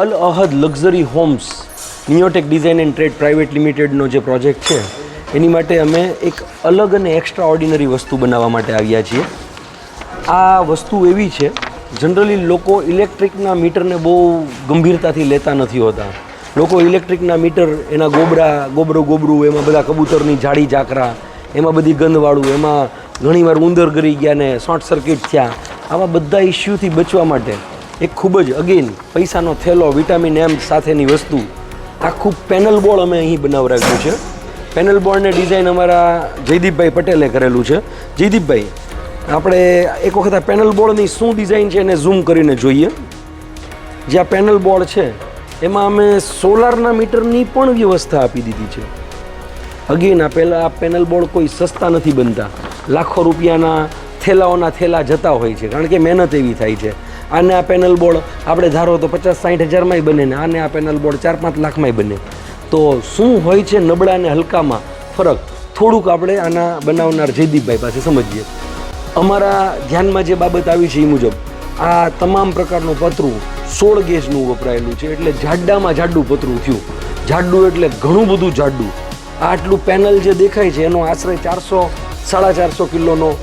Al Ahad luxury homes Neotech design and trade private લિમિટેડનો જે project છે એની માટે અમે એક અલગ અને એક્સ્ટ્રા ઓર્ડિનરી વસ્તુ બનાવવા માટે આવ્યા છીએ. આ વસ્તુ એવી છે, જનરલી લોકો ઇલેક્ટ્રિકના મીટરને બહુ ગંભીરતાથી લેતા નથી હોતા. લોકો ઇલેક્ટ્રિકના મીટર એના ગોબરું એમાં બધા કબૂતરની જાડી જાકરા, એમાં બધી ગંધવાળું, એમાં ઘણીવાર ઉંદર ગરી ગયા ને શોર્ટ સર્કિટ થયા, આવા બધા ઇસ્યુથી બચવા માટે એક ખૂબ જ અગેન પૈસાનો થેલો વિટામિન એમ સાથેની વસ્તુ આખું પેનલ બોર્ડ અમે અહીં બનાવરાવ્યું છે. પેનલ બોર્ડને ડિઝાઇન અમારા જયદીપભાઈ પટેલે કરેલું છે. જયદીપભાઈ, આપણે એક વખત આ પેનલ બોર્ડની શું ડિઝાઇન છે એને ઝૂમ કરીને જોઈએ. જે આ પેનલ બોર્ડ છે એમાં અમે સોલારના મીટરની પણ વ્યવસ્થા આપી દીધી છે. અગેન આ પેનલ બોર્ડ કોઈ સસ્તા નથી બનતા, લાખો રૂપિયાના થેલાઓના થેલા જતા હોય છે, કારણ કે મહેનત એવી થાય છે. આને આ પેનલ બોર્ડ આપણે ધારો તો 50-60 હજારમાંય બને ને આને આ પેનલ બોર્ડ 4-5 લાખમાંય બને. તો શું હોય છે નબળા અને હલકામાં ફરક, થોડુંક આપણે આના બનાવનાર જયદીપભાઈ પાસે સમજીએ. અમારા ધ્યાનમાં જે બાબત આવી છે એ મુજબ આ તમામ પ્રકારનું પતરું 16 ગેજનું વપરાયેલું છે, એટલે જાડામાં જાડું પતરું થયું. જાડું એટલે ઘણું બધું જાડું. આટલું પેનલ જે દેખાય છે એનો આશરે 400-450 કિલોનો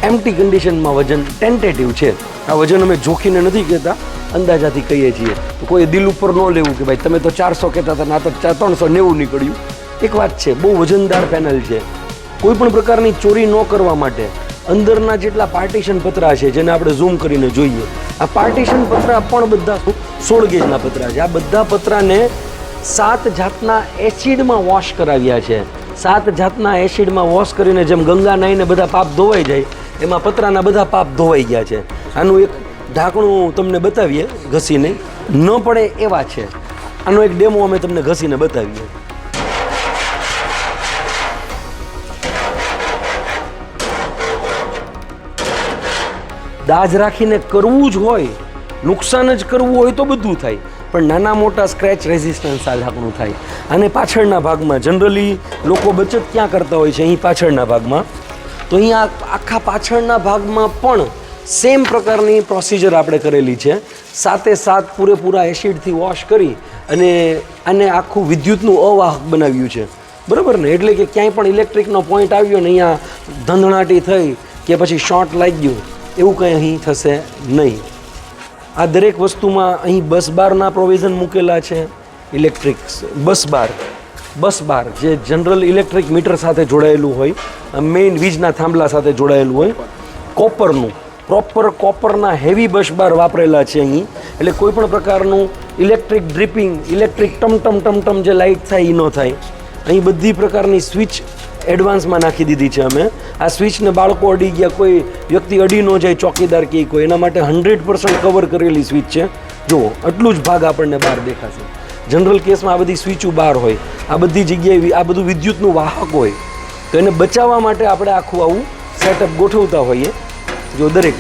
એમ્પ્ટી કન્ડિશનમાં વજન ટેન્ટેટિવ છે. આ વજન અમે જોખીને નથી કહેતા, અંદાજાથી કહીએ છીએ. તો કોઈ દિલ ઉપર ન લેવું કે ભાઈ તમે તો 400 કહેતા હતા, ના તો 390 નીકળ્યું. એક વાત છે, બહુ વજનદાર પેનલ છે. કોઈ પણ પ્રકારની ચોરી ન કરવા માટે અંદરના જેટલા પાર્ટીશન પતરા છે જેને આપણે ઝૂમ કરીને જોઈએ, આ પાર્ટીશન પતરા પણ બધા 16 ગેજના પતરા છે. આ બધા પતરાને 7 જાતના એસિડમાં વોશ કરાવ્યા છે. 7 જાતના એસિડમાં વોશ કરીને જેમ ગંગા નાઈને બધા પાપ ધોવાઈ જાય એમાં પતરાના બધા પાપ ધોવાઈ ગયા છે. આનું એક ઢાંકણું તમને બતાવીએ ઘસીને, ન પડે એવા છે. આનો એક ડેમો અમે તમને ઘસીને બતાવીએ. દાજ રાખીને કરવું જ હોય, નુકસાન જ કરવું હોય તો બધું થાય, પણ નાના મોટા સ્ક્રેચ રેઝિસ્ટન્સ આ ઢાંકણું થાય. અને પાછળના ભાગમાં જનરલી લોકો બચત ક્યાં કરતા હોય છે? અહીં પાછળના ભાગમાં. તો અહીંયા આખા પાછળના ભાગમાં પણ સેમ પ્રકારની પ્રોસિજર આપણે કરેલી છે. 7 પૂરેપૂરા એસિડથી વોશ કરી અને આને આખું વિદ્યુતનું અવાહક બનાવ્યું છે, બરાબર ને? એટલે કે ક્યાંય પણ ઇલેક્ટ્રિકનો પોઈન્ટ આવ્યો ને અહીંયા ધંધણાટી થઈ કે પછી શોર્ટ લાગી ગયું એવું કંઈ અહીં થશે નહીં. આ દરેક વસ્તુમાં અહીં બસ બારના પ્રોવિઝન મૂકેલા છે. ઇલેક્ટ્રિક બસ બાર જે જનરલ ઇલેક્ટ્રિક મીટર સાથે જોડાયેલું હોય, મેઇન વીજના થાંભલા સાથે જોડાયેલું હોય, કોપરનું પ્રોપર કોપરના હેવી બસ બાર વાપરેલા છે અહીં. એટલે કોઈ પણ પ્રકારનું ઇલેક્ટ્રિક ડ્રીપિંગ, ઇલેક્ટ્રિક ટમટમ જે લાઇટ થાય એ ન થાય. અહીં બધી પ્રકારની સ્વિચ એડવાન્સમાં નાખી દીધી છે અમે. આ સ્વિચને બાળકો અડી ગયા, કોઈ વ્યક્તિ અડી ન જાય, ચોકીદાર કે કોઈ, એના માટે 100% કવર કરેલી સ્વિચ છે. જુઓ, આટલું જ ભાગ આપણને બહાર દેખાશે. જનરલ કેસમાં આ બધી સ્વિચો બહાર હોય, આ બધી જગ્યાએ આ બધું વિદ્યુતનું વાહક હોય, તો એને બચાવવા માટે આપણે આખું આવું સેટઅપ ગોઠવતા હોઈએ. જો દરેક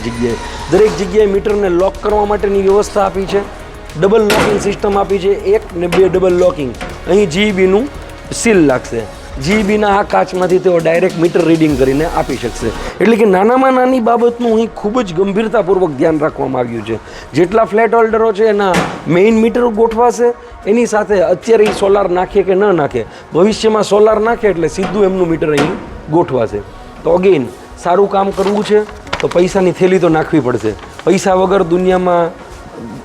જગ્યાએ મીટરને લોક કરવા માટેની વ્યવસ્થા આપી છે. ડબલ લોકિંગ સિસ્ટમ આપી છે, 1 ને 2 ડબલ લોકિંગ. અહીં GEBનું સીલ લાગશે. GEBના આ કાચમાંથી તેઓ ડાયરેક્ટ મીટર રીડિંગ કરીને આપી શકશે. એટલે કે નાનામાં નાની બાબતનું અહીં ખૂબ જ ગંભીરતાપૂર્વક ધ્યાન રાખવામાં આવ્યું છે. જેટલા ફ્લેટ હોલ્ડરો છે એના મેઇન મીટર ગોઠવાશે, એની સાથે અત્યારે સોલાર નાખે કે ન નાખે, ભવિષ્યમાં સોલાર નાખે એટલે સીધું એમનું મીટર અહીં ગોઠવાશે. તો અગેન સારું કામ કરવું છે તો પૈસાની થેલી તો નાખવી પડશે. પૈસા વગર દુનિયામાં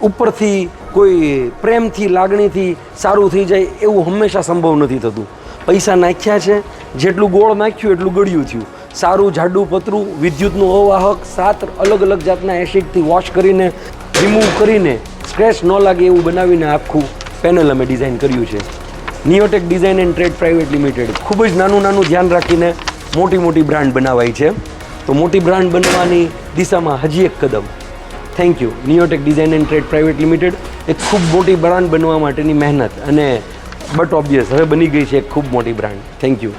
ઉપરથી કોઈ પ્રેમથી, લાગણીથી સારું થઈ જાય એવું હંમેશા સંભવ નથી થતું. પૈસા નાખ્યા છે, જેટલું ગોળ નાખ્યું એટલું ગળ્યું થયું. સારું જાડું પતરું, વિદ્યુતનું અવાહક, 7 અલગ જાતના એસિડથી વોશ કરીને, રિમૂવ કરીને, સ્ક્રેચ ન લાગે એવું બનાવીને આખું પેનલ અમે ડિઝાઇન કર્યું છે. Neotech design and trade private limited ખૂબ જ નાનું ધ્યાન રાખીને મોટી બ્રાન્ડ બનાવાઈ છે. તો મોટી બ્રાન્ડ બનવાની દિશામાં હજી એક કદમ. Thank you. Neotech design and trade private limited એક ખૂબ મોટી બ્રાન્ડ બનવા માટેની મહેનત અને બટ ઓબ્વિયસ હવે બની ગઈ છે એક ખૂબ મોટી બ્રાન્ડ. Thank you.